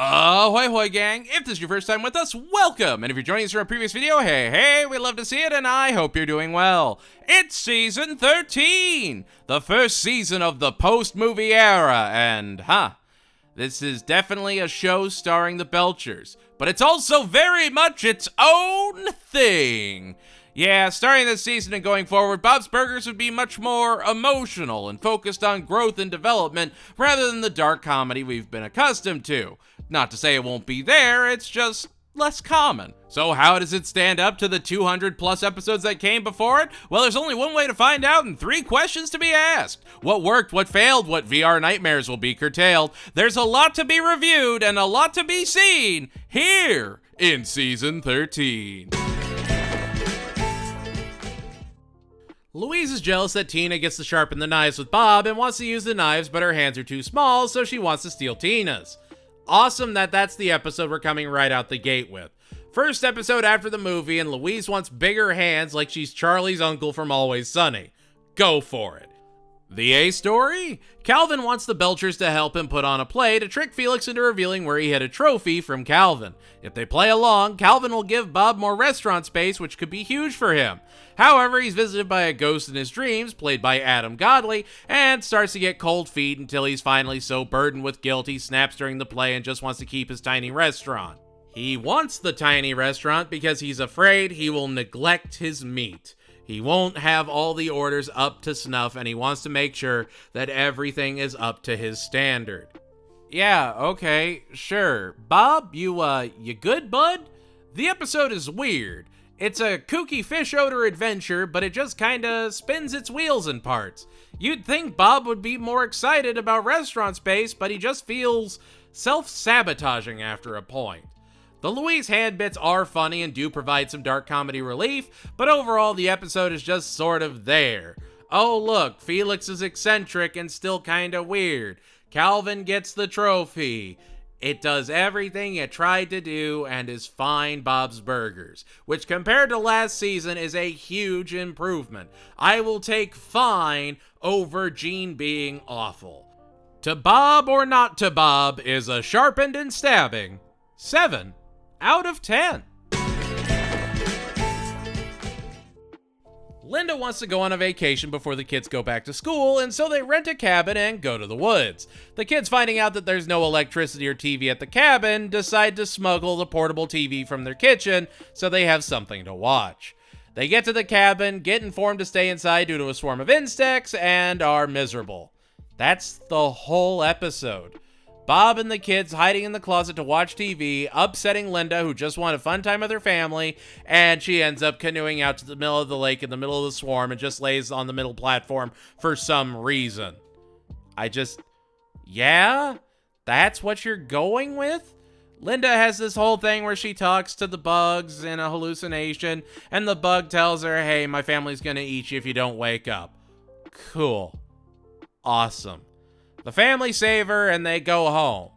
Ahoy hoy gang, if this is your first time with us, welcome! And if you're joining us from a previous video, hey, we love to see it and I hope you're doing well. It's season 13! The first season of the post-movie era, and this is definitely a show starring the Belchers, but it's also very much its own thing. Yeah, starting this season and going forward, Bob's Burgers would be much more emotional and focused on growth and development rather than the dark comedy we've been accustomed to. Not to say it won't be there, it's just less common. So how does it stand up to the 200 plus episodes that came before it? Well, there's only one way to find out and 3 questions to be asked. What worked, what failed, what VR nightmares will be curtailed. There's a lot to be reviewed and a lot to be seen here in season 13. Louise is jealous that Tina gets to sharpen the knives with Bob and wants to use the knives, but her hands are too small, so she wants to steal Tina's. Awesome that that's the episode we're coming right out the gate with. First episode after the movie, and Louise wants bigger hands like she's Charlie's uncle from Always Sunny. Go for it. The A story? Calvin wants the Belchers to help him put on a play to trick Felix into revealing where he hid a trophy from Calvin. If they play along, Calvin will give Bob more restaurant space, which could be huge for him. However, he's visited by a ghost in his dreams, played by Adam Godley, and starts to get cold feet until he's finally so burdened with guilt he snaps during the play and just wants to keep his tiny restaurant. He wants the tiny restaurant because he's afraid he will neglect his meat. He won't have all the orders up to snuff, and he wants to make sure that everything is up to his standard. Yeah, okay, sure. Bob, you good, bud? The episode is weird. It's a kooky fish odor adventure, but it just kinda spins its wheels in parts. You'd think Bob would be more excited about restaurant space, but he just feels self-sabotaging after a point. The Louise hand bits are funny and do provide some dark comedy relief, but overall the episode is just sort of there. Oh look, Felix is eccentric and still kinda weird. Calvin gets the trophy. It does everything it tried to do and is fine Bob's Burgers, which compared to last season is a huge improvement. I will take fine over Gene being awful. To Bob or not to Bob is a sharpened and stabbing 7 out of 10. Linda wants to go on a vacation before the kids go back to school, and so they rent a cabin and go to the woods. The kids, finding out that there's no electricity or TV at the cabin, decide to smuggle the portable TV from their kitchen so they have something to watch. They get to the cabin, get informed to stay inside due to a swarm of insects, and are miserable. That's the whole episode. Bob and the kids hiding in the closet to watch TV, upsetting Linda, who just wanted a fun time with her family, and she ends up canoeing out to the middle of the lake in the middle of the swarm and just lays on the middle platform for some reason. Yeah? That's what you're going with? Linda has this whole thing where she talks to the bugs in a hallucination, and the bug tells her, hey, my family's gonna eat you if you don't wake up. Cool. Awesome. The family save her and they go home.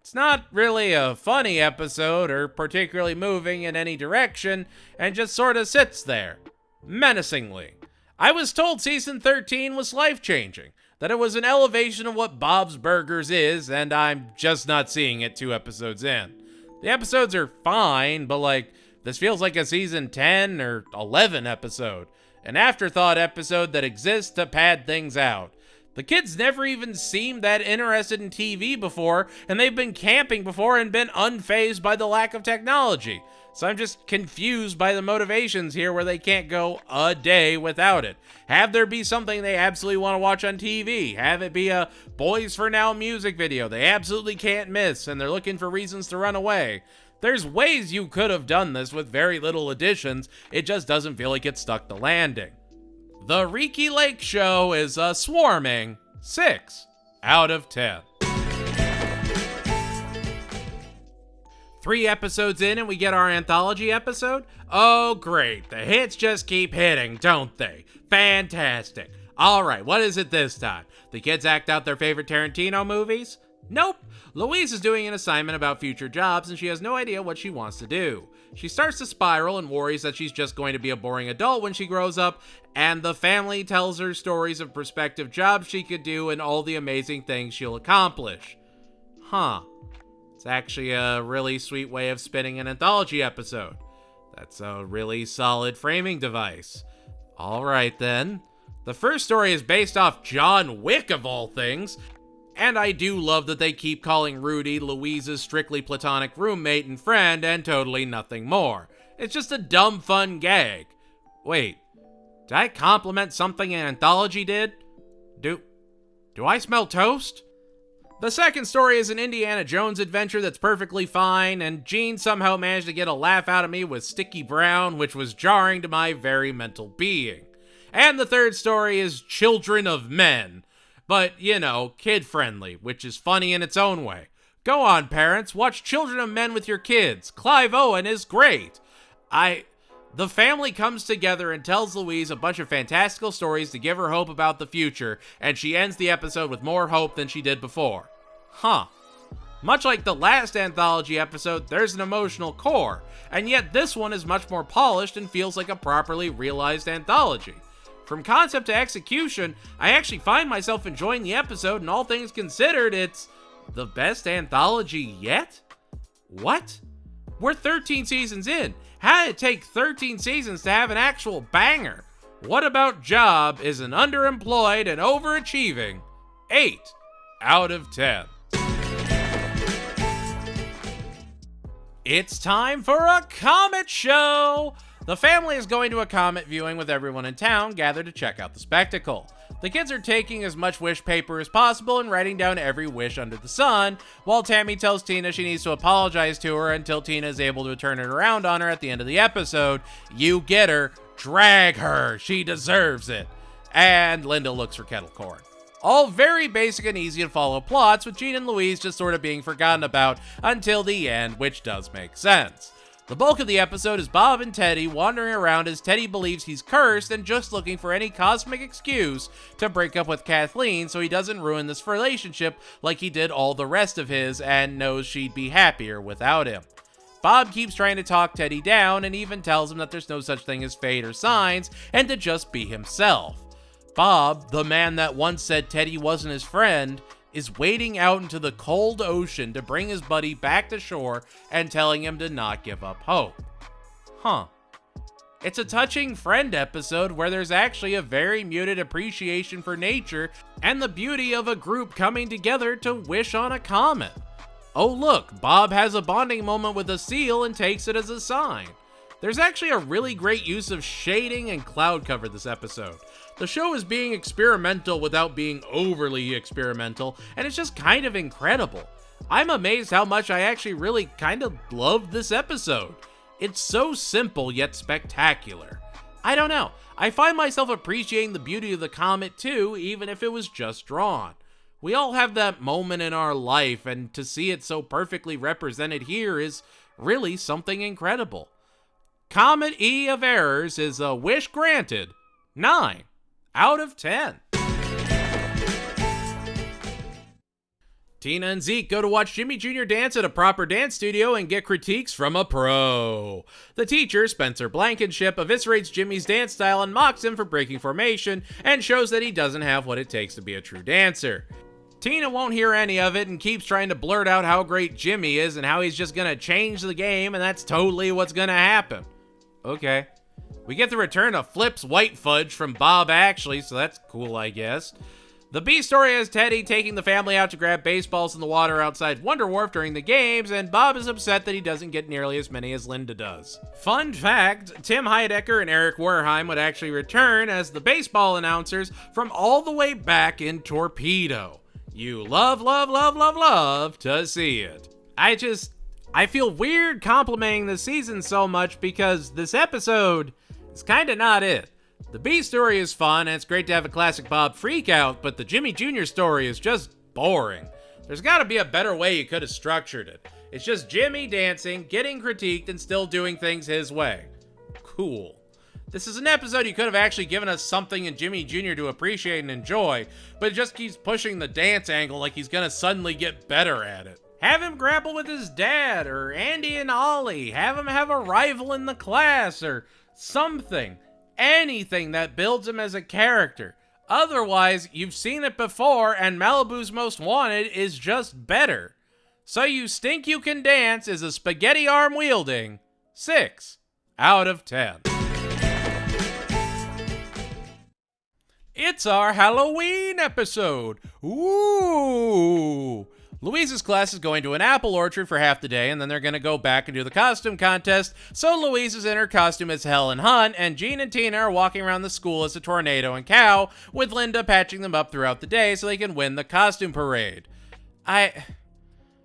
It's not really a funny episode or particularly moving in any direction and just sort of sits there, menacingly. I was told season 13 was life-changing, that it was an elevation of what Bob's Burgers is, and I'm just not seeing it 2 episodes in. The episodes are fine, but this feels like a season 10 or 11 episode, an afterthought episode that exists to pad things out. The kids never even seemed that interested in TV before, and they've been camping before and been unfazed by the lack of technology. So I'm just confused by the motivations here where they can't go a day without it. Have there be something they absolutely want to watch on TV. Have it be a Boys for Now music video they absolutely can't miss, and they're looking for reasons to run away. There's ways you could have done this with very little additions. It just doesn't feel like it stuck the landing. The Reeky Lake Show is a swarming 6 out of 10. 3 episodes in and we get our anthology episode? Oh great, the hits just keep hitting, don't they? Fantastic. Alright, what is it this time? The kids act out their favorite Tarantino movies? Nope. Louise is doing an assignment about future jobs and she has no idea what she wants to do. She starts to spiral and worries that she's just going to be a boring adult when she grows up, and the family tells her stories of prospective jobs she could do and all the amazing things she'll accomplish. It's actually a really sweet way of spinning an anthology episode. That's a really solid framing device. Alright then. The first story is based off John Wick of all things, and I do love that they keep calling Rudy Louise's strictly platonic roommate and friend and totally nothing more. It's just a dumb fun gag. Wait, did I compliment something an anthology did? Do I smell toast? The second story is an Indiana Jones adventure that's perfectly fine, and Gene somehow managed to get a laugh out of me with Sticky Brown, which was jarring to my very mental being. And the third story is Children of Men, but, you know, kid-friendly, which is funny in its own way. Go on, parents, watch Children of Men with your kids. Clive Owen is great. The family comes together and tells Louise a bunch of fantastical stories to give her hope about the future, and she ends the episode with more hope than she did before. Huh. Much like the last anthology episode, there's an emotional core, and yet this one is much more polished and feels like a properly realized anthology. From concept to execution, I actually find myself enjoying the episode, and all things considered, it's the best anthology yet? What? We're 13 seasons in. How did it take 13 seasons to have an actual banger? What About Job is an underemployed and overachieving 8 out of 10. It's time for a Comet show! The family is going to a Comet viewing with everyone in town gathered to check out the spectacle. The kids are taking as much wish paper as possible and writing down every wish under the sun, while Tammy tells Tina she needs to apologize to her until Tina is able to turn it around on her at the end of the episode. You get her, drag her, she deserves it. And Linda looks for kettle corn. All very basic and easy to follow plots, with Gene and Louise just sort of being forgotten about until the end, which does make sense. The bulk of the episode is Bob and Teddy wandering around as Teddy believes he's cursed and just looking for any cosmic excuse to break up with Kathleen so he doesn't ruin this relationship like he did all the rest of his and knows she'd be happier without him. Bob keeps trying to talk Teddy down and even tells him that there's no such thing as fate or signs and to just be himself. Bob, the man that once said Teddy wasn't his friend, is wading out into the cold ocean to bring his buddy back to shore and telling him to not give up hope. Huh. It's a touching friend episode where there's actually a very muted appreciation for nature and the beauty of a group coming together to wish on a comet. Oh look, Bob has a bonding moment with a seal and takes it as a sign. There's actually a really great use of shading and cloud cover this episode. The show is being experimental without being overly experimental, and it's just kind of incredible. I'm amazed how much I actually really kind of loved this episode. It's so simple yet spectacular. I don't know, I find myself appreciating the beauty of the comet too, even if it was just drawn. We all have that moment in our life, and to see it so perfectly represented here is really something incredible. Comet-y of Errors is a wish granted 9 out of 10. Tina and Zeke go to watch Jimmy Jr. dance at a proper dance studio and get critiques from a pro. The teacher, Spencer Blankenship, eviscerates Jimmy's dance style and mocks him for breaking formation and shows that he doesn't have what it takes to be a true dancer. Tina won't hear any of it and keeps trying to blurt out how great Jimmy is and how he's just gonna change the game and that's totally what's gonna happen. Okay. We get the return of Flip's white fudge from Bob Ashley, so that's cool, I guess. The B story has Teddy taking the family out to grab baseballs in the water outside Wonder Wharf during the games, and Bob is upset that he doesn't get nearly as many as Linda does. Fun fact, Tim Heidecker and Eric Wareheim would actually return as the baseball announcers from all the way back in Torpedo. You love, love, love, love, love to see it. I feel weird complimenting the season so much because this episode is kinda not it. The B story is fun and it's great to have a classic Bob freakout, but the Jimmy Jr. story is just boring. There's gotta be a better way you could have structured it. It's just Jimmy dancing, getting critiqued, and still doing things his way. Cool. This is an episode you could have actually given us something in Jimmy Jr. to appreciate and enjoy, but it just keeps pushing the dance angle like he's gonna suddenly get better at it. Have him grapple with his dad, or Andy and Ollie. Have him have a rival in the class, or something. Anything that builds him as a character. Otherwise, you've seen it before, and Malibu's Most Wanted is just better. So You Stink You Can Dance is a spaghetti arm wielding 6 out of 10. It's our Halloween episode. Ooh! Louise's class is going to an apple orchard for half the day, and then they're going to go back and do the costume contest. So Louise is in her costume as Helen Hunt, and Jean and Tina are walking around the school as a tornado and cow, with Linda patching them up throughout the day so they can win the costume parade.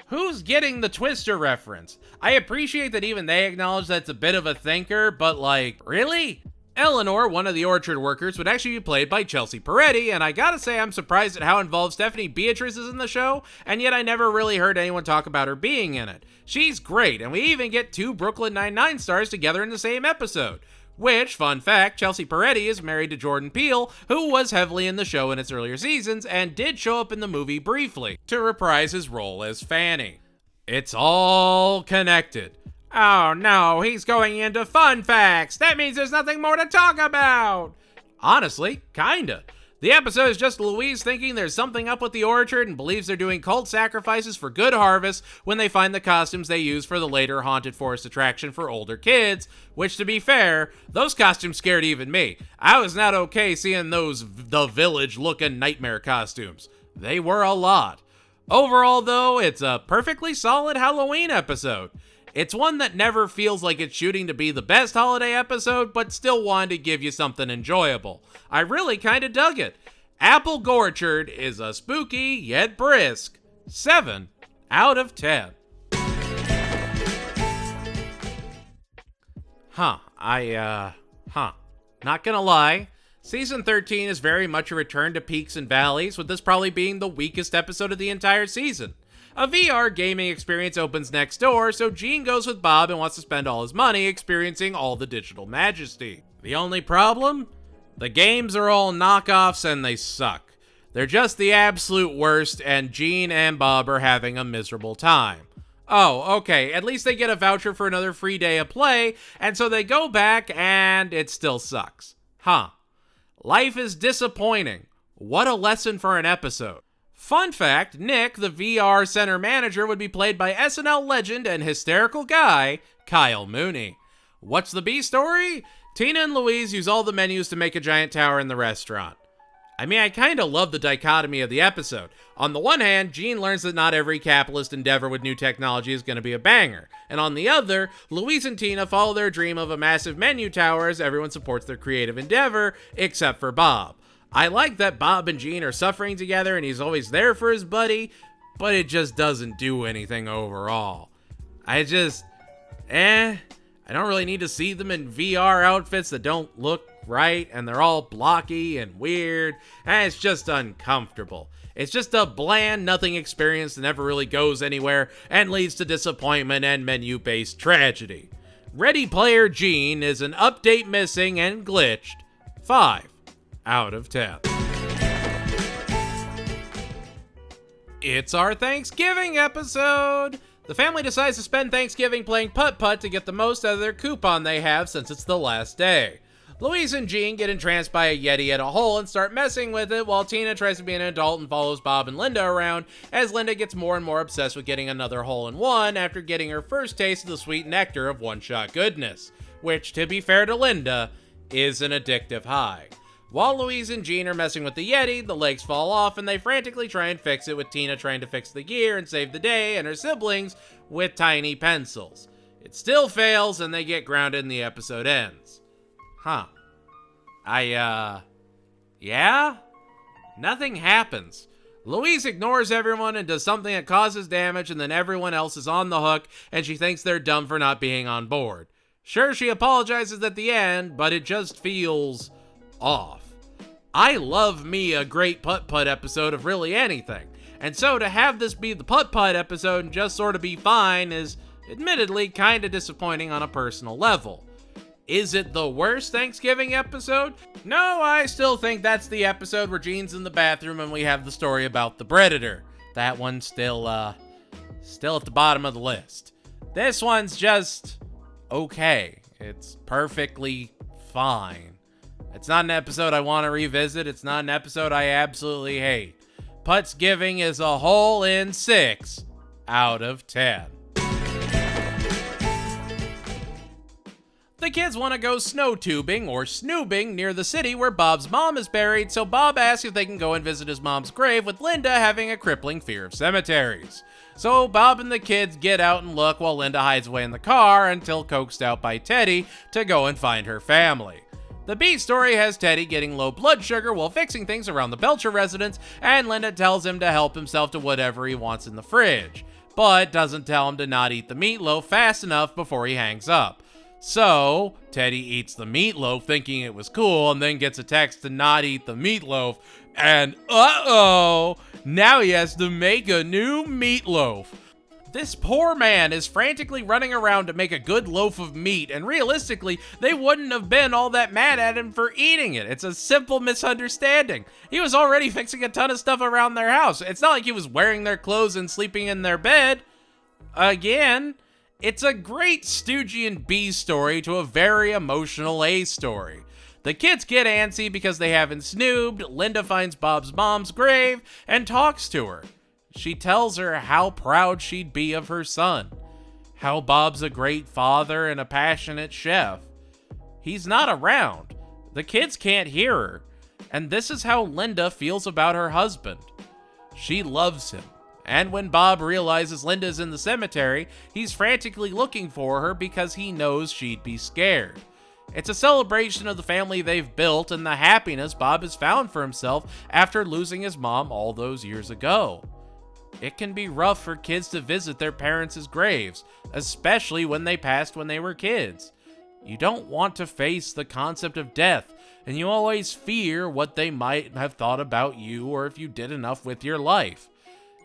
Who's getting the Twister reference? I appreciate that even they acknowledge that's a bit of a thinker, but like, really? Eleanor, one of the orchard workers, would actually be played by Chelsea Peretti, and I gotta say I'm surprised at how involved Stephanie Beatrice is in the show, and yet I never really heard anyone talk about her being in it. She's great, and we even get 2 Brooklyn Nine-Nine stars together in the same episode. Which, fun fact, Chelsea Peretti is married to Jordan Peele, who was heavily in the show in its earlier seasons, and did show up in the movie briefly, to reprise his role as Fanny. It's all connected. Oh no, he's going into fun facts. That means there's nothing more to talk about. Honestly, kinda. The episode is just Louise thinking there's something up with the orchard and believes they're doing cult sacrifices for good harvest when they find the costumes they use for the later haunted forest attraction for older kids, which to be fair, those costumes scared even me. I was not okay seeing those The Village looking nightmare costumes. They were a lot. Overall though, it's a perfectly solid Halloween episode. It's one that never feels like it's shooting to be the best holiday episode, but still wanted to give you something enjoyable. I really kinda dug it. Apple Gore-chard is a spooky yet brisk 7 out of 10. Not gonna lie, Season 13 is very much a return to peaks and valleys, with this probably being the weakest episode of the entire season. A VR gaming experience opens next door, so Gene goes with Bob and wants to spend all his money experiencing all the digital majesty. The only problem? The games are all knockoffs and they suck. They're just the absolute worst, and Gene and Bob are having a miserable time. Oh, okay, at least they get a voucher for another free day of play, and so they go back and it still sucks. Life is disappointing. What a lesson for an episode. Fun fact, Nick, the VR center manager, would be played by SNL legend and hysterical guy, Kyle Mooney. What's the B story? Tina and Louise use all the menus to make a giant tower in the restaurant. I mean, I kinda love the dichotomy of the episode. On the one hand, Gene learns that not every capitalist endeavor with new technology is gonna be a banger. And on the other, Louise and Tina follow their dream of a massive menu tower as everyone supports their creative endeavor, except for Bob. I like that Bob and Gene are suffering together and he's always there for his buddy, but it just doesn't do anything overall. I don't really need to see them in VR outfits that don't look right, and they're all blocky and weird, and it's just uncomfortable. It's just a bland nothing experience that never really goes anywhere and leads to disappointment and menu-based tragedy. Ready Player Gene is an update missing and glitched 5 out of 10. It's our Thanksgiving episode! The family decides to spend Thanksgiving playing putt-putt to get the most out of their coupon they have since it's the last day. Louise and Jean get entranced by a Yeti at a hole and start messing with it, while Tina tries to be an adult and follows Bob and Linda around, as Linda gets more and more obsessed with getting another hole-in-one after getting her first taste of the sweet nectar of one-shot goodness, which, to be fair to Linda, is an addictive high. While Louise and Jean are messing with the Yeti, the legs fall off and they frantically try and fix it, with Tina trying to fix the gear and save the day, and her siblings with tiny pencils. It still fails and they get grounded and the episode ends. Nothing happens. Louise ignores everyone and does something that causes damage, and then everyone else is on the hook and she thinks they're dumb for not being on board. Sure, she apologizes at the end, but it just feels off. I love me a great putt-putt episode of really anything, and so to have this be the putt-putt episode and just sort of be fine is admittedly kind of disappointing on a personal level. Is it the worst Thanksgiving episode? No, I still think that's the episode where Gene's in the bathroom and we have the story about the Predator. That one's still at the bottom of the list. This one's just okay. It's perfectly fine. It's not an episode I want to revisit. It's not an episode I absolutely hate. Puttsgiving is a hole in 6 out of 10. The kids want to go snow tubing or snoobing near the city where Bob's mom is buried, so Bob asks if they can go and visit his mom's grave, with Linda having a crippling fear of cemeteries. So Bob and the kids get out and look while Linda hides away in the car until coaxed out by Teddy to go and find her family. The B story has Teddy getting low blood sugar while fixing things around the Belcher residence, and Linda tells him to help himself to whatever he wants in the fridge, but doesn't tell him to not eat the meatloaf fast enough before he hangs up. So, Teddy eats the meatloaf thinking it was cool, and then gets a text to not eat the meatloaf, and uh-oh, now he has to make a new meatloaf. This poor man is frantically running around to make a good loaf of meat, and realistically, they wouldn't have been all that mad at him for eating it. It's a simple misunderstanding. He was already fixing a ton of stuff around their house. It's not like he was wearing their clothes and sleeping in their bed. Again, it's a great Stoogian B story to a very emotional A story. The kids get antsy because they haven't snoobed. Linda finds Bob's mom's grave and talks to her. She tells her how proud she'd be of her son, how Bob's a great father and a passionate chef. He's not around. The kids can't hear her, and this is how Linda feels about her husband. She loves him. And when Bob realizes Linda's in the cemetery, he's frantically looking for her because he knows she'd be scared. It's a celebration of the family they've built and the happiness Bob has found for himself after losing his mom all those years ago. It can be rough for kids to visit their parents' graves, especially when they passed when they were kids. You don't want to face the concept of death, and you always fear what they might have thought about you or if you did enough with your life.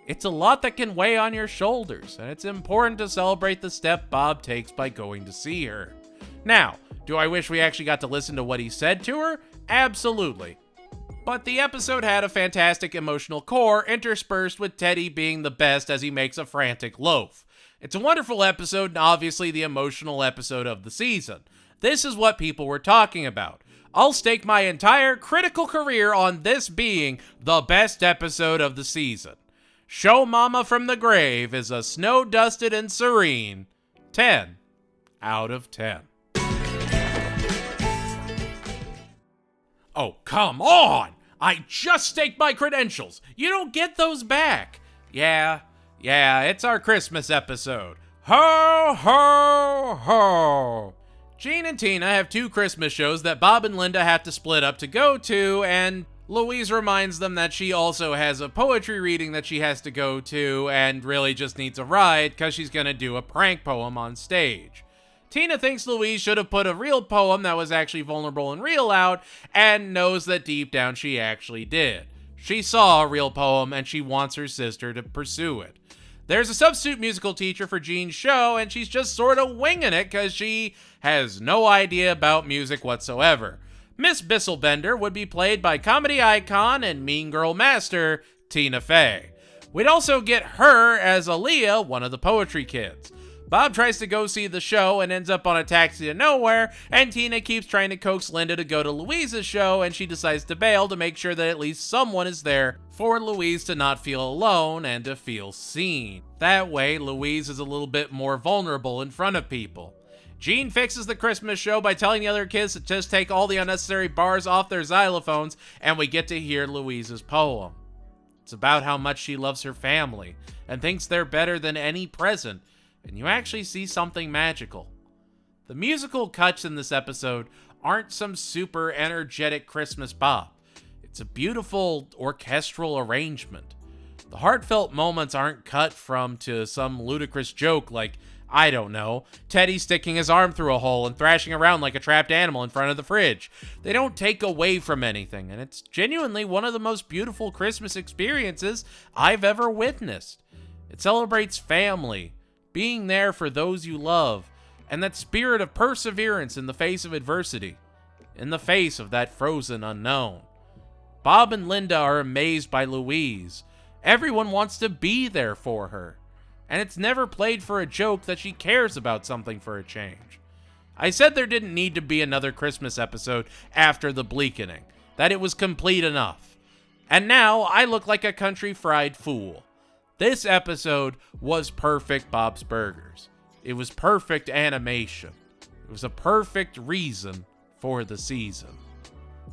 It's a lot that can weigh on your shoulders, and it's important to celebrate the step Bob takes by going to see her. Now, do I wish we actually got to listen to what he said to her? Absolutely. But the episode had a fantastic emotional core interspersed with Teddy being the best as he makes a frantic loaf. It's a wonderful episode and obviously the emotional episode of the season. This is what people were talking about. I'll stake my entire critical career on this being the best episode of the season. Show Mama from the Grave is a snow-dusted and serene 10 out of 10. Oh, come on! I just staked my credentials. You don't get those back. Yeah, it's our Christmas episode. Ho, ho, ho. Gene and Tina have 2 Christmas shows that Bob and Linda have to split up to go to, and Louise reminds them that she also has a poetry reading that she has to go to and really just needs a ride because she's going to do a prank poem on stage. Tina thinks Louise should have put a real poem that was actually vulnerable and real out, and knows that deep down she actually did. She saw a real poem and she wants her sister to pursue it. There's a substitute musical teacher for Gene's show, and she's just sort of winging it because she has no idea about music whatsoever. Miss Bisselbender would be played by comedy icon and mean girl master Tina Fey. We'd also get her as Aaliyah, one of the poetry kids. Bob tries to go see the show and ends up on a taxi to nowhere, and Tina keeps trying to coax Linda to go to Louise's show, and she decides to bail to make sure that at least someone is there for Louise to not feel alone and to feel seen. That way, Louise is a little bit more vulnerable in front of people. Gene fixes the Christmas show by telling the other kids to just take all the unnecessary bars off their xylophones, and we get to hear Louise's poem. It's about how much she loves her family and thinks they're better than any present, and you actually see something magical. The musical cuts in this episode aren't some super energetic Christmas bop. It's a beautiful orchestral arrangement. The heartfelt moments aren't cut from to some ludicrous joke like, I don't know, Teddy sticking his arm through a hole and thrashing around like a trapped animal in front of the fridge. They don't take away from anything, and it's genuinely one of the most beautiful Christmas experiences I've ever witnessed. It celebrates family, being there for those you love, and that spirit of perseverance in the face of adversity, in the face of that frozen unknown. Bob and Linda are amazed by Louise. Everyone wants to be there for her, and it's never played for a joke that she cares about something for a change. I said there didn't need to be another Christmas episode after the bleakening, that it was complete enough. And now I look like a country fried fool. This episode was perfect Bob's Burgers. It was perfect animation. It was a perfect reason for the season.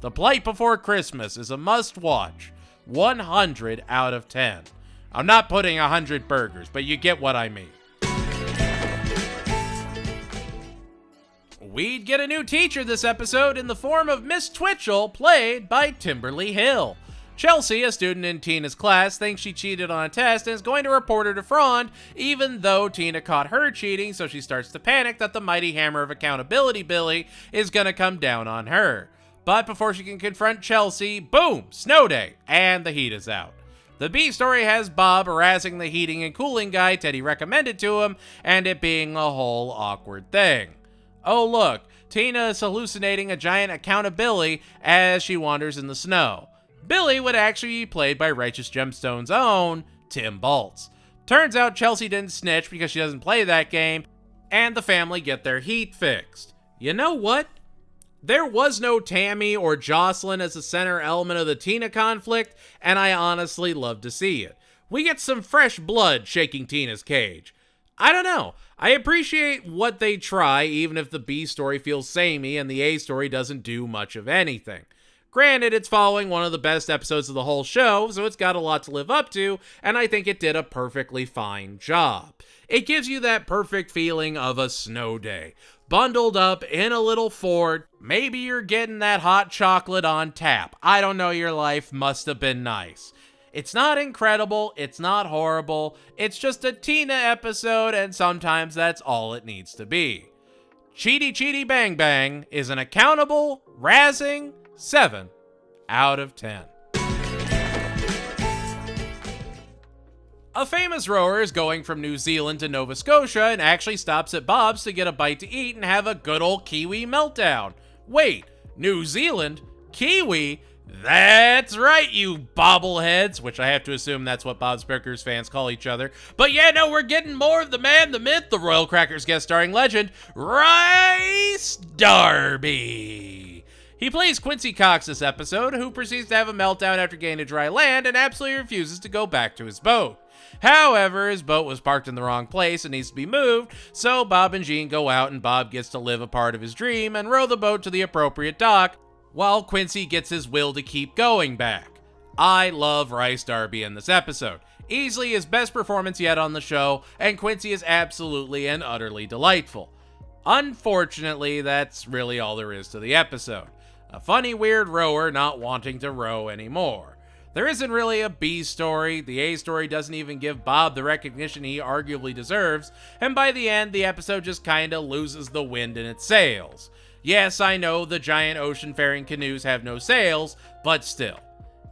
The Plight Before Christmas is a must-watch. 100 out of 10. I'm not putting 100 burgers, but you get what I mean. We'd get a new teacher this episode in the form of Miss Twitchell, played by Timberly Hill. Chelsea, a student in Tina's class, thinks she cheated on a test and is going to report her to Frond, even though Tina caught her cheating, so she starts to panic that the mighty hammer of accountability Billy is going to come down on her. But before she can confront Chelsea, boom, snow day, and the heat is out. The B story has Bob harassing the heating and cooling guy Teddy recommended to him, and it being a whole awkward thing. Oh look, Tina is hallucinating a giant accountability as she wanders in the snow. Billy would actually be played by Righteous Gemstone's own Tim Baltz. Turns out Chelsea didn't snitch because she doesn't play that game, and the family get their heat fixed. You know what? There was no Tammy or Jocelyn as the center element of the Tina conflict, and I honestly love to see it. We get some fresh blood shaking Tina's cage. I don't know. I appreciate what they try, even if the B story feels samey and the A story doesn't do much of anything. Granted, it's following one of the best episodes of the whole show, so it's got a lot to live up to, and I think it did a perfectly fine job. It gives you that perfect feeling of a snow day. Bundled up in a little fort, maybe you're getting that hot chocolate on tap. I don't know, your life must have been nice. It's not incredible, it's not horrible, it's just a Tina episode, and sometimes that's all it needs to be. Cheaty Cheaty Bang Bang is an accountable, razzing 7 out of 10. A famous rower is going from New Zealand to Nova Scotia and actually stops at Bob's to get a bite to eat and have a good old Kiwi meltdown. Wait, New Zealand? Kiwi? That's right, you bobbleheads, which I have to assume that's what Bob's Burgers fans call each other. But yeah, no, we're getting more of the man, the myth, the Royal Crackers guest starring legend, Rice Darby. He plays Quincy Cox this episode, who proceeds to have a meltdown after getting to dry land and absolutely refuses to go back to his boat. However, his boat was parked in the wrong place and needs to be moved, so Bob and Jean go out and Bob gets to live a part of his dream and row the boat to the appropriate dock, while Quincy gets his will to keep going back. I love Rice Darby in this episode. Easily his best performance yet on the show, and Quincy is absolutely and utterly delightful. Unfortunately, that's really all there is to the episode. A funny, weird rower not wanting to row anymore. There isn't really a B story, the A story doesn't even give Bob the recognition he arguably deserves, and by the end, the episode just kinda loses the wind in its sails. Yes, I know the giant ocean-faring canoes have no sails, but still.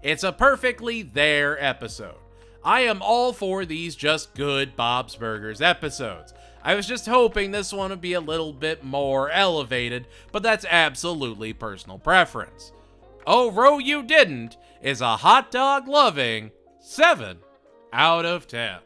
It's a perfectly there episode. I am all for these just good Bob's Burgers episodes. I was just hoping this one would be a little bit more elevated, but that's absolutely personal preference. Oh, Row You Didn't is a hot dog loving 7 out of 10.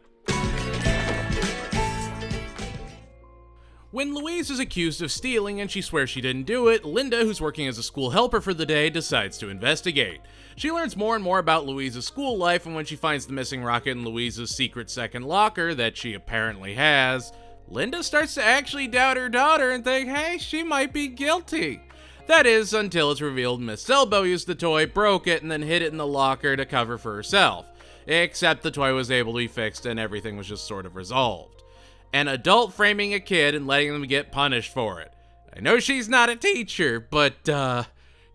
When Louise is accused of stealing and she swears she didn't do it, Linda, who's working as a school helper for the day, decides to investigate. She learns more and more about Louise's school life, and when she finds the missing rocket in Louise's secret second locker that she apparently has, Linda starts to actually doubt her daughter and think, hey, she might be guilty. That is, until it's revealed Miss Selbo used the toy, broke it, and then hid it in the locker to cover for herself. Except the toy was able to be fixed and everything was just sort of resolved. An adult framing a kid and letting them get punished for it. I know she's not a teacher, but,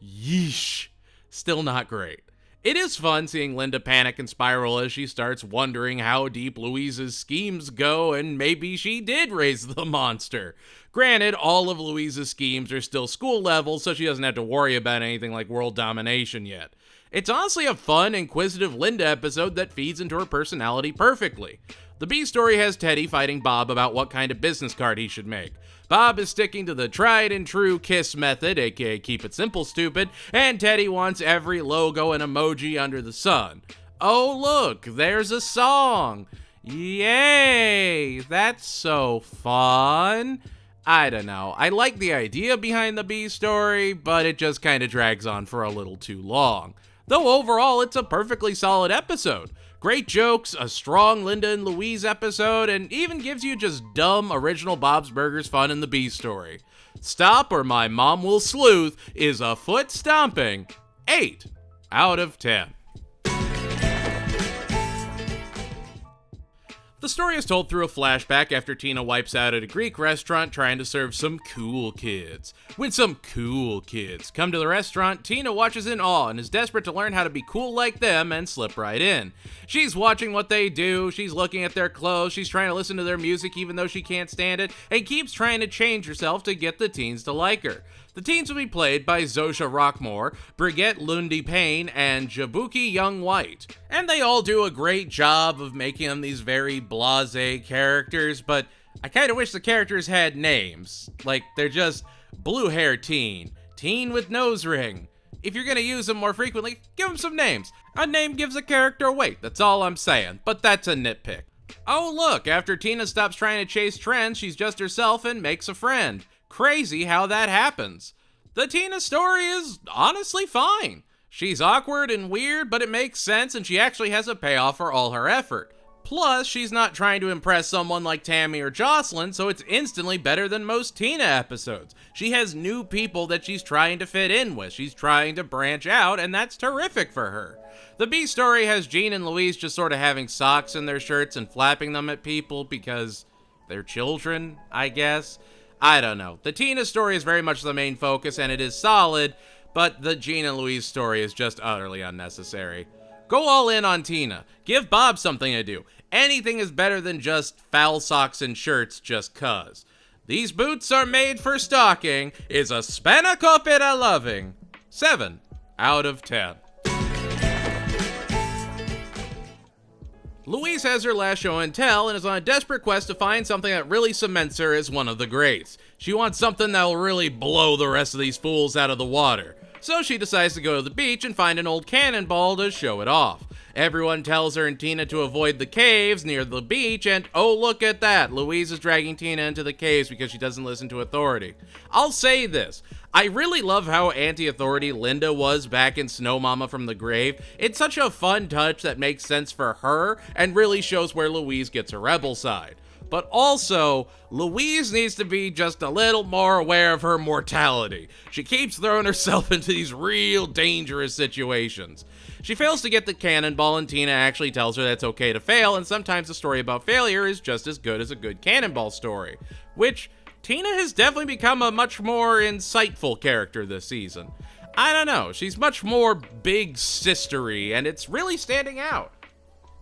yeesh. Still not great. It is fun seeing Linda panic and spiral as she starts wondering how deep Louise's schemes go, and maybe she did raise the monster. Granted, all of Louise's schemes are still school level, so she doesn't have to worry about anything like world domination yet. It's honestly a fun, inquisitive Linda episode that feeds into her personality perfectly. The B story has Teddy fighting Bob about what kind of business card he should make. Bob is sticking to the tried and true KISS method, aka keep it simple stupid, and Teddy wants every logo and emoji under the sun. Oh look, there's a song! Yay! That's so fun! I don't know, I like the idea behind the B story, but it just kinda drags on for a little too long. Though overall, it's a perfectly solid episode. Great jokes, a strong Linda and Louise episode, and even gives you just dumb original Bob's Burgers fun in the B story. Stop or My Mom Will Sleuth is a foot stomping 8 out of 10. The story is told through a flashback after Tina wipes out at a Greek restaurant trying to serve some cool kids. When some cool kids come to the restaurant, Tina watches in awe and is desperate to learn how to be cool like them and slip right in. She's watching what they do, she's looking at their clothes, she's trying to listen to their music even though she can't stand it, and keeps trying to change herself to get the teens to like her. The teens will be played by Zosha Rockmore, Brigitte Lundy Payne, and Jabuki Young White. And they all do a great job of making them these very blasé characters, but I kind of wish the characters had names. Like, they're just blue hair teen, teen with nose ring. If you're gonna use them more frequently, give them some names. A name gives a character weight, that's all I'm saying, but that's a nitpick. Oh look, after Tina stops trying to chase trends, she's just herself and makes a friend. Crazy how that happens. The Tina story is honestly fine. She's awkward and weird, but it makes sense and she actually has a payoff for all her effort. Plus, she's not trying to impress someone like Tammy or Jocelyn, so it's instantly better than most Tina episodes. She has new people that she's trying to fit in with. She's trying to branch out, and that's terrific for her. The B story has Jean and Louise just sort of having socks in their shirts and flapping them at people because they're children, I guess. I don't know. The Tina story is very much the main focus, and it is solid, but the Jean and Louise story is just utterly unnecessary. Go all in on Tina. Give Bob something to do. Anything is better than just foul socks and shirts just cuz. These boots are made for stalking is a spanakopita loving 7 out of 10. Louise has her last show and tell and is on a desperate quest to find something that really cements her as one of the greats. She wants something that will really blow the rest of these fools out of the water. So she decides to go to the beach and find an old cannonball to show it off. Everyone tells her and Tina to avoid the caves near the beach, and oh look at that, Louise is dragging Tina into the caves because she doesn't listen to authority. I'll say this, I really love how anti-authority Linda was back in Snow Mama from the Grave. It's such a fun touch that makes sense for her and really shows where Louise gets her rebel side. But also, Louise needs to be just a little more aware of her mortality. She keeps throwing herself into these real dangerous situations. She fails to get the cannonball and Tina actually tells her that it's okay to fail, and sometimes a story about failure is just as good as a good cannonball story. Which, Tina has definitely become a much more insightful character this season. I don't know, she's much more big sistery, and it's really standing out.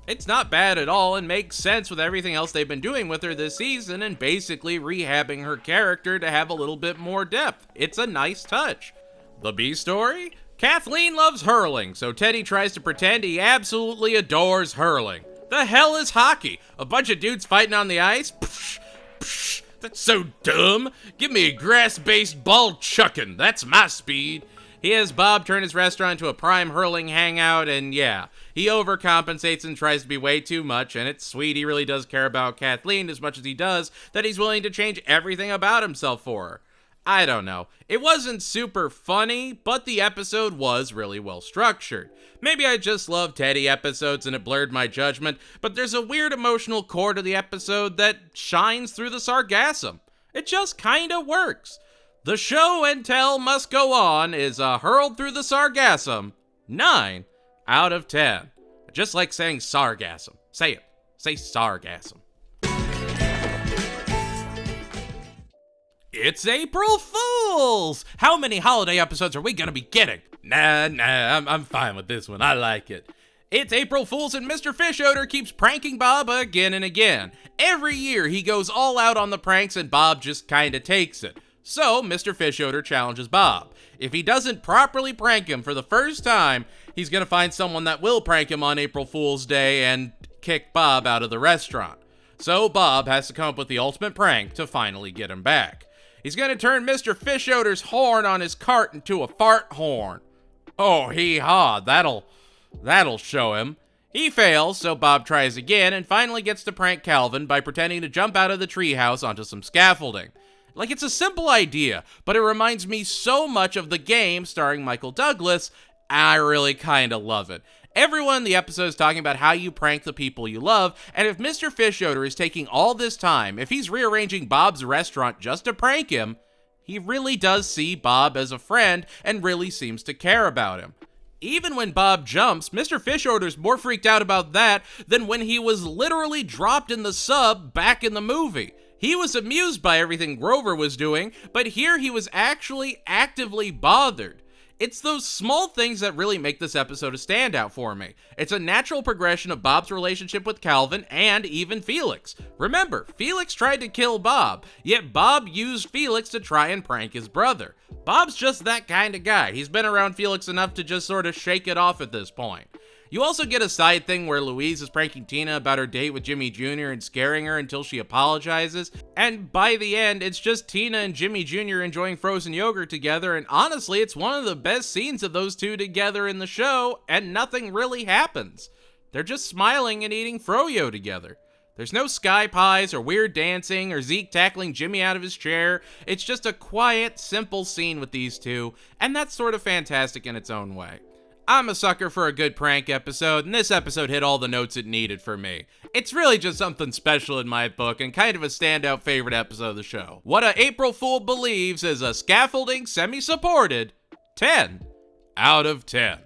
It's not bad at all and makes sense with everything else they've been doing with her this season and basically rehabbing her character to have a little bit more depth. It's a nice touch. The B story? Kathleen loves hurling, so Teddy tries to pretend he absolutely adores hurling. The hell is hockey? A bunch of dudes fighting on the ice? Psh, psh, that's so dumb. Give me a grass-based ball chucking. That's my speed. He has Bob turn his restaurant into a prime hurling hangout, and yeah, he overcompensates and tries to be way too much, and it's sweet he really does care about Kathleen as much as he does that he's willing to change everything about himself for her. I don't know. It wasn't super funny, but the episode was really well structured. Maybe I just love Teddy episodes and it blurred my judgment, but there's a weird emotional core to the episode that shines through the sargassum. It just kinda works. The show and tell must go on is hurled through the sargassum 9 out of 10. Just like saying sargassum. Say it. Say sargassum. It's April Fools! How many holiday episodes are we gonna be getting? Nah, I'm fine with this one. I like it. It's April Fools and Mr. Fish Odor keeps pranking Bob again and again. Every year he goes all out on the pranks and Bob just kinda takes it. So Mr. Fish Odor challenges Bob. If he doesn't properly prank him for the first time, he's gonna find someone that will prank him on April Fool's Day and kick Bob out of the restaurant. So Bob has to come up with the ultimate prank to finally get him back. He's gonna turn Mr. Fish Odor's horn on his cart into a fart horn. Oh, hee-haw, that'll show him. He fails, so Bob tries again and finally gets to prank Calvin by pretending to jump out of the treehouse onto some scaffolding. Like, it's a simple idea, but it reminds me so much of The Game starring Michael Douglas, and I really kinda love it. Everyone in the episode is talking about how you prank the people you love, and if Mr. Fish Odor is taking all this time, if he's rearranging Bob's restaurant just to prank him, he really does see Bob as a friend and really seems to care about him. Even when Bob jumps, Mr. Fish Odor's more freaked out about that than when he was literally dropped in the sub back in the movie. He was amused by everything Grover was doing, but here he was actually actively bothered. It's those small things that really make this episode a standout for me. It's a natural progression of Bob's relationship with Calvin and even Felix. Remember, Felix tried to kill Bob, yet Bob used Felix to try and prank his brother. Bob's just that kind of guy. He's been around Felix enough to just sort of shake it off at this point. You also get a side thing where Louise is pranking Tina about her date with Jimmy Jr. and scaring her until she apologizes, and by the end, it's just Tina and Jimmy Jr. enjoying frozen yogurt together, and honestly, it's one of the best scenes of those two together in the show, and nothing really happens. They're just smiling and eating froyo together. There's no sky pies or weird dancing or Zeke tackling Jimmy out of his chair. It's just a quiet, simple scene with these two, and that's sort of fantastic in its own way. I'm a sucker for a good prank episode, and this episode hit all the notes it needed for me. It's really just something special in my book, and kind of a standout favorite episode of the show. What a April Fool believes is a scaffolding, semi-supported 10 out of 10.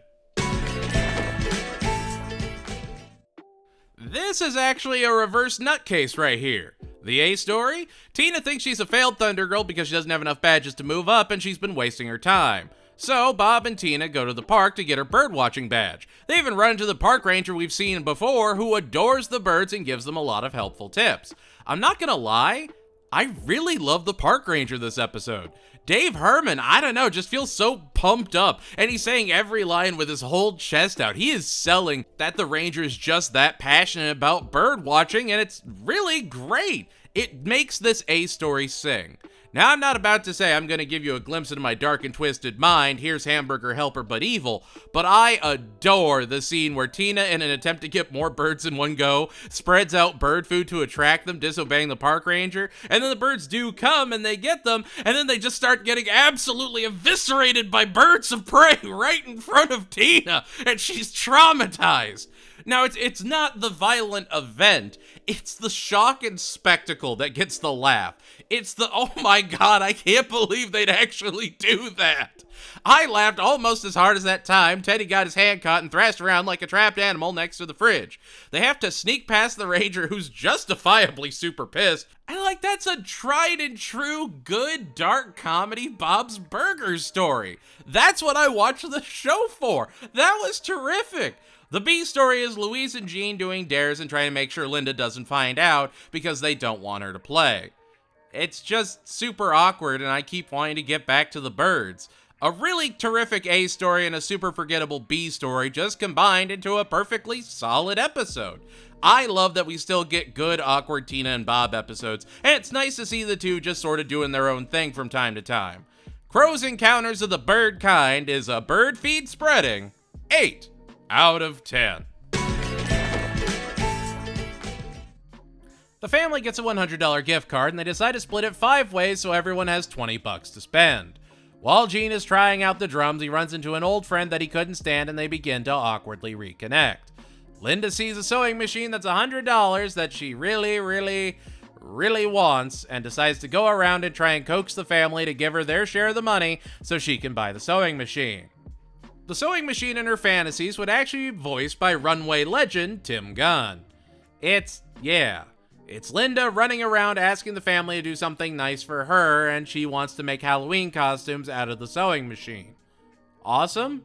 This is actually a reverse nutcase right here. The A story? Tina thinks she's a failed Thunder Girl because she doesn't have enough badges to move up, and she's been wasting her time. So, Bob and Tina go to the park to get her birdwatching badge. They even run into the park ranger we've seen before who adores the birds and gives them a lot of helpful tips. I'm not gonna lie, I really love the park ranger this episode. Dave Herman, I don't know, just feels so pumped up, and he's saying every line with his whole chest out. He is selling that the ranger is just that passionate about bird watching, and it's really great. It makes this A story sing. Now, I'm not about to say I'm going to give you a glimpse into my dark and twisted mind, here's hamburger helper but evil, but I adore the scene where Tina, in an attempt to get more birds in one go, spreads out bird food to attract them, disobeying the park ranger, and then the birds do come and they get them, and then they just start getting absolutely eviscerated by birds of prey right in front of Tina, and she's traumatized. Now, it's not the violent event, it's the shock and spectacle that gets the laugh. It's the, oh my god, I can't believe they'd actually do that. I laughed almost as hard as that time Teddy got his hand caught and thrashed around like a trapped animal next to the fridge. They have to sneak past the ranger who's justifiably super pissed. And like, that's a tried and true good dark comedy Bob's Burgers story. That's what I watched the show for. That was terrific. The B story is Louise and Jean doing dares and trying to make sure Linda doesn't find out because they don't want her to play. It's just super awkward and I keep wanting to get back to the birds. A really terrific A story and a super forgettable B story just combined into a perfectly solid episode. I love that we still get good awkward Tina and Bob episodes, and it's nice to see the two just sort of doing their own thing from time to time. Crow's Encounters of the Bird Kind is a bird feed spreading 8 out of 10. The family gets a $100 gift card and they decide to split it 5 ways so everyone has $20 to spend. While Gene is trying out the drums, he runs into an old friend that he couldn't stand and they begin to awkwardly reconnect. Linda sees a sewing machine that's $100 that she really wants and decides to go around and try and coax the family to give her their share of the money so she can buy the sewing machine. The sewing machine in her fantasies would actually be voiced by runway legend Tim Gunn. It's Linda running around asking the family to do something nice for her, and she wants to make Halloween costumes out of the sewing machine. Awesome?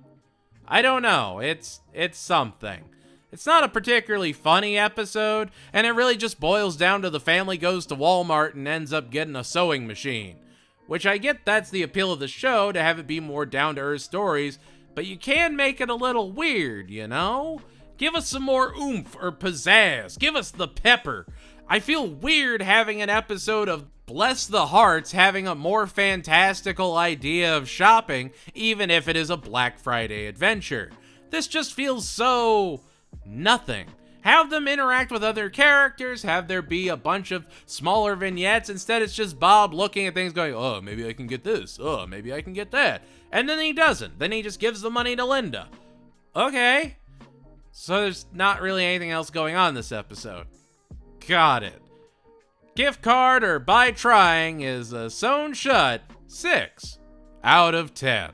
I don't know. It's something. It's not a particularly funny episode, and it really just boils down to the family goes to Walmart and ends up getting a sewing machine. Which I get that's the appeal of the show, to have it be more down-to-earth stories, but you can make it a little weird, you know? Give us some more oomph or pizzazz. Give us the pepper. I feel weird having an episode of Bless the Hearts having a more fantastical idea of shopping, even if it is a Black Friday adventure. This just feels so nothing. Have them interact with other characters, have there be a bunch of smaller vignettes. Instead, it's just Bob looking at things going, oh, maybe I can get this. Oh, maybe I can get that. And then he doesn't. Then he just gives the money to Linda. Okay. So there's not really anything else going on this episode. Got it. Gift card or by trying is sewn shut 6 out of 10.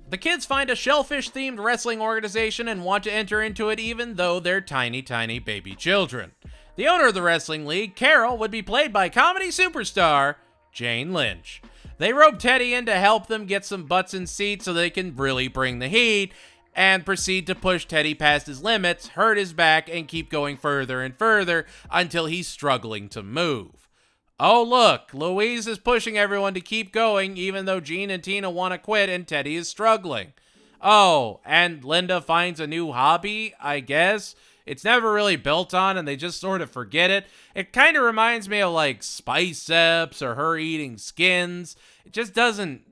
The kids find a shellfish-themed wrestling organization and want to enter into it even though they're tiny, tiny baby children. The owner of the wrestling league, Carol, would be played by comedy superstar Jane Lynch. They rope Teddy in to help them get some butts in seats so they can really bring the heat, and proceed to push Teddy past his limits, hurt his back, and keep going further and further until he's struggling to move. Oh look, Louise is pushing everyone to keep going even though Gene and Tina want to quit and Teddy is struggling. Oh, and Linda finds a new hobby, I guess. It's never really built on and they just sort of forget it. It kind of reminds me of like Spiceps or her eating skins. It just doesn't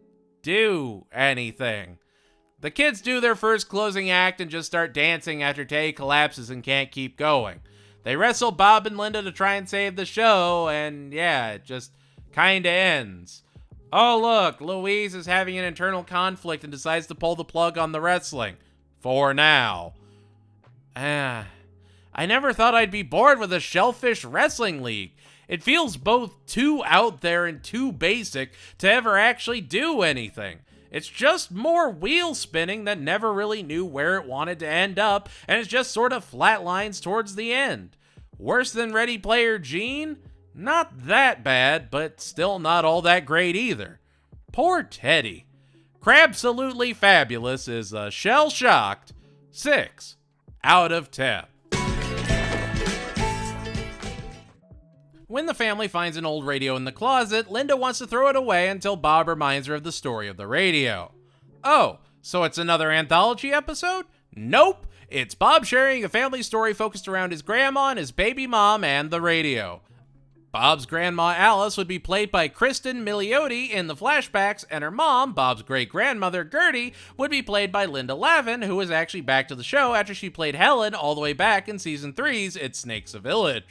do anything. The kids do their first closing act and just start dancing after Teddy collapses and can't keep going. They wrestle Bob and Linda to try and save the show, and yeah, it just kinda ends. Oh look, Louise is having an internal conflict and decides to pull the plug on the wrestling. For now. I never thought I'd be bored with a shellfish wrestling league. It feels both too out there and too basic to ever actually do anything. It's just more wheel spinning that never really knew where it wanted to end up, and it just sort of flatlines towards the end. Worse than Ready Player Gene? Not that bad, but still not all that great either. Poor Teddy. Crabsolutely Fabulous is a shell-shocked 6 out of 10. When the family finds an old radio in the closet, Linda wants to throw it away until Bob reminds her of the story of the radio. Oh, so it's another anthology episode? Nope, it's Bob sharing a family story focused around his grandma and his baby mom and the radio. Bob's grandma Alice would be played by Kristen Milioti in the flashbacks, and her mom, Bob's great-grandmother Gertie, would be played by Linda Lavin, who was actually back to the show after she played Helen all the way back in Season 3's It Snakes a Village.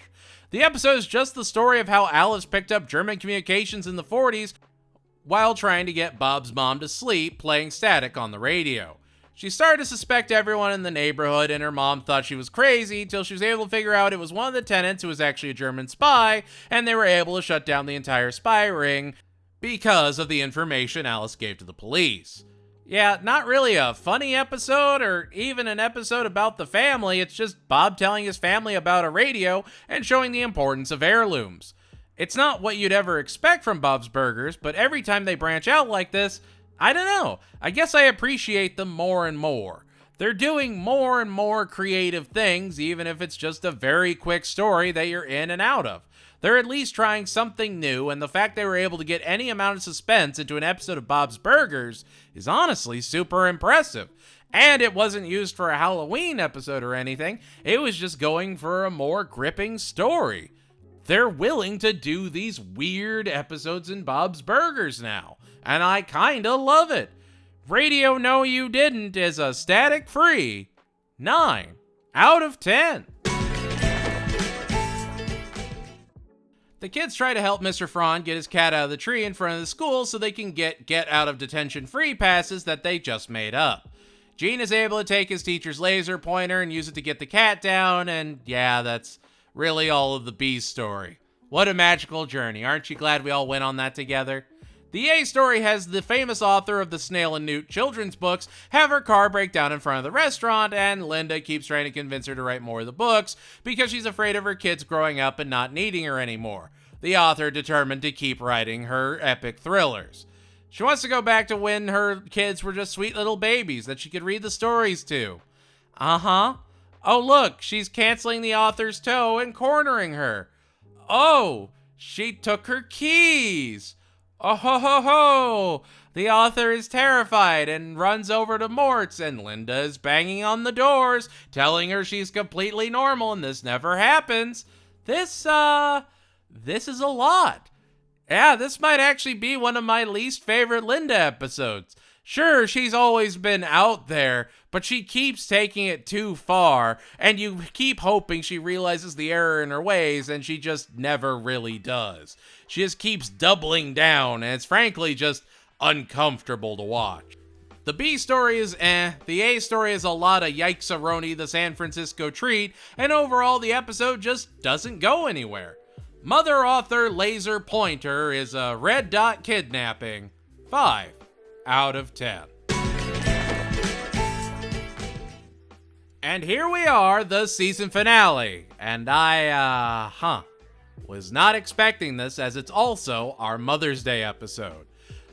The episode is just the story of how Alice picked up German communications in the 40s while trying to get Bob's mom to sleep playing static on the radio. She started to suspect everyone in the neighborhood, and her mom thought she was crazy till she was able to figure out it was one of the tenants who was actually a German spy, and they were able to shut down the entire spy ring because of the information Alice gave to the police. Yeah, not really a funny episode or even an episode about the family. It's just Bob telling his family about a radio and showing the importance of heirlooms. It's not what you'd ever expect from Bob's Burgers, but every time they branch out like this, I don't know. I guess I appreciate them more and more. They're doing more and more creative things, even if it's just a very quick story that you're in and out of. They're at least trying something new, and the fact they were able to get any amount of suspense into an episode of Bob's Burgers is honestly super impressive. And it wasn't used for a Halloween episode or anything, it was just going for a more gripping story. They're willing to do these weird episodes in Bob's Burgers now, and I kinda love it. Radio No You Didn't is a static-free 9 out of 10. The kids try to help Mr. Frann get his cat out of the tree in front of the school so they can get out of detention free passes that they just made up. Gene is able to take his teacher's laser pointer and use it to get the cat down, and yeah, that's really all of the B's story. What a magical journey. Aren't you glad we all went on that together? The A story has the famous author of the Snail and Newt children's books have her car break down in front of the restaurant, and Linda keeps trying to convince her to write more of the books because she's afraid of her kids growing up and not needing her anymore. The author determined to keep writing her epic thrillers. She wants to go back to when her kids were just sweet little babies that she could read the stories to. Oh look, she's canceling the author's toe and cornering her. Oh, she took her keys. Oh ho ho ho! The author is terrified and runs over to Mort's, and Linda is banging on the doors, telling her she's completely normal and this never happens. This is a lot. Yeah, this might actually be one of my least favorite Linda episodes. Sure, she's always been out there, but she keeps taking it too far, and you keep hoping she realizes the error in her ways, and she just never really does. She just keeps doubling down, and it's frankly just uncomfortable to watch. The B story is the A story is a lot of yikes-a-roni the San Francisco treat, and overall the episode just doesn't go anywhere. Mother Author Laser Pointer is a red dot kidnapping. 5 out of 10. And here we are, the season finale, and I was not expecting this, as it's also our Mother's Day episode.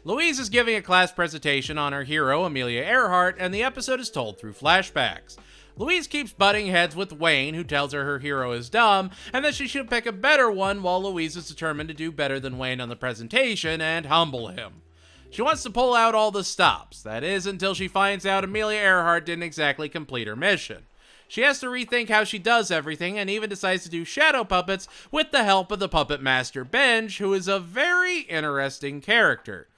Louise is giving a class presentation on her hero, Amelia Earhart, and the episode is told through flashbacks. Louise keeps butting heads with Wayne, who tells her hero is dumb, and that she should pick a better one, while Louise is determined to do better than Wayne on the presentation and humble him. She wants to pull out all the stops, that is, until she finds out Amelia Earhart didn't exactly complete her mission. She has to rethink how she does everything, and even decides to do shadow puppets with the help of the puppet master Benj, who is a very interesting character.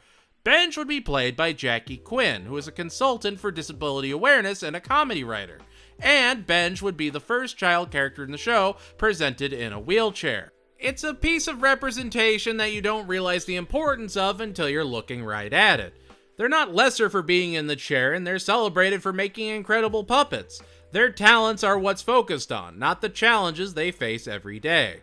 Benj would be played by Jackie Quinn, who is a consultant for disability awareness and a comedy writer. And Benj would be the first child character in the show presented in a wheelchair. It's a piece of representation that you don't realize the importance of until you're looking right at it. They're not lesser for being in the chair, and they're celebrated for making incredible puppets. Their talents are what's focused on, not the challenges they face every day.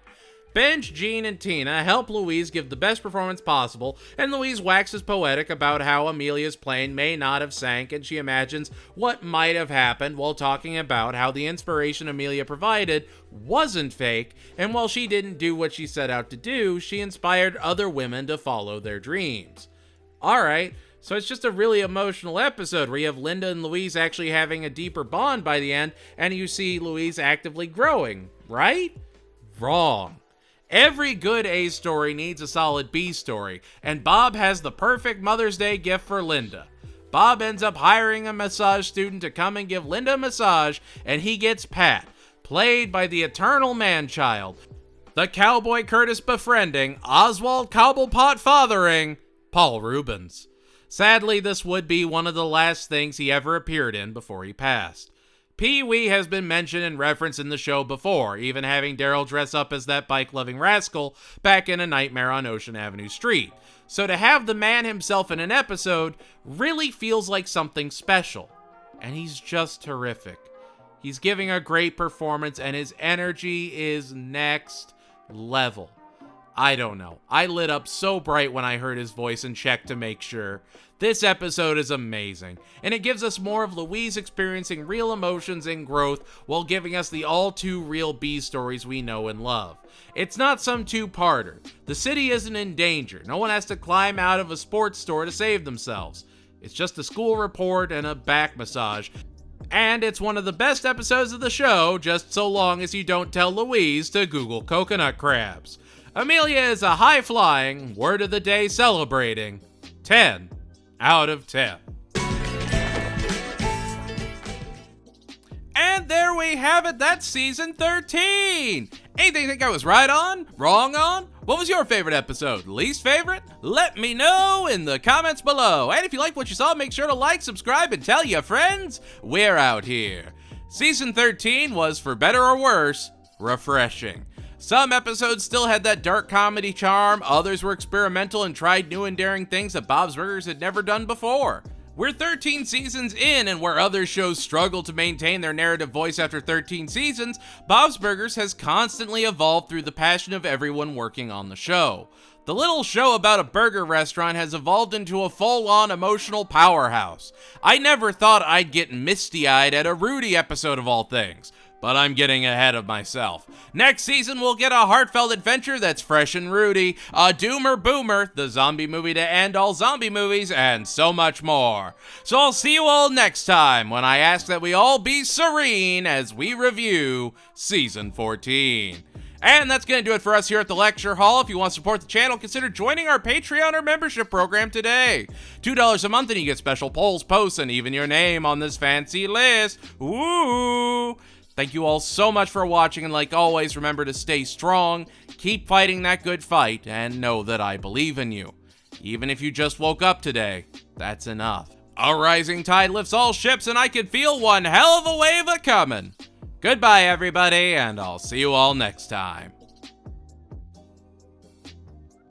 Benj, Jean, and Tina help Louise give the best performance possible, and Louise waxes poetic about how Amelia's plane may not have sank, and she imagines what might have happened while talking about how the inspiration Amelia provided wasn't fake, and while she didn't do what she set out to do, she inspired other women to follow their dreams. Alright, so it's just a really emotional episode where you have Linda and Louise actually having a deeper bond by the end, and you see Louise actively growing, right? Wrong. Every good A story needs a solid B story, and Bob has the perfect Mother's Day gift for Linda. Bob ends up hiring a massage student to come and give Linda a massage, and he gets Pat, played by the eternal man-child, the Cowboy Curtis befriending, Oswald Cobblepot fathering, Paul Reubens. Sadly, this would be one of the last things he ever appeared in before he passed. Pee-wee has been mentioned and referenced in the show before, even having Daryl dress up as that bike-loving rascal back in A Nightmare on Ocean Avenue Street. So to have the man himself in an episode really feels like something special. And he's just terrific. He's giving a great performance, and his energy is next level. I don't know. I lit up so bright when I heard his voice and checked to make sure. This episode is amazing, and it gives us more of Louise experiencing real emotions and growth while giving us the all-too-real B stories we know and love. It's not some two-parter. The city isn't in danger. No one has to climb out of a sports store to save themselves. It's just a school report and a back massage. And it's one of the best episodes of the show, just so long as you don't tell Louise to Google coconut crabs. Amelia is a high-flying, word of the day celebrating 10 out of 10. And there we have it, that's season 13! Anything you think I was right on? Wrong on? What was your favorite episode? Least favorite? Let me know in the comments below. And if you liked what you saw, make sure to like, subscribe, and tell your friends we're out here. Season 13 was, for better or worse, refreshing. Some episodes still had that dark comedy charm, others were experimental and tried new and daring things that Bob's Burgers had never done before. We're 13 seasons in, and where other shows struggle to maintain their narrative voice after 13 seasons, Bob's Burgers has constantly evolved through the passion of everyone working on the show. The little show about a burger restaurant has evolved into a full-on emotional powerhouse. I never thought I'd get misty-eyed at a Rudy episode of all things. But I'm getting ahead of myself. Next season, we'll get a heartfelt adventure that's fresh and Rudy, a Doomer Boomer, the zombie movie to end all zombie movies, and so much more. So I'll see you all next time when I ask that we all be serene as we review Season 14. And that's going to do it for us here at the Lecture Hall. If you want to support the channel, consider joining our Patreon or membership program today. $2 a month and you get special polls, posts, and even your name on this fancy list. Ooh! Thank you all so much for watching, and like always, remember to stay strong, keep fighting that good fight, and know that I believe in you. Even if you just woke up today, that's enough. A rising tide lifts all ships, and I can feel one hell of a wave a-coming. Goodbye, everybody, and I'll see you all next time.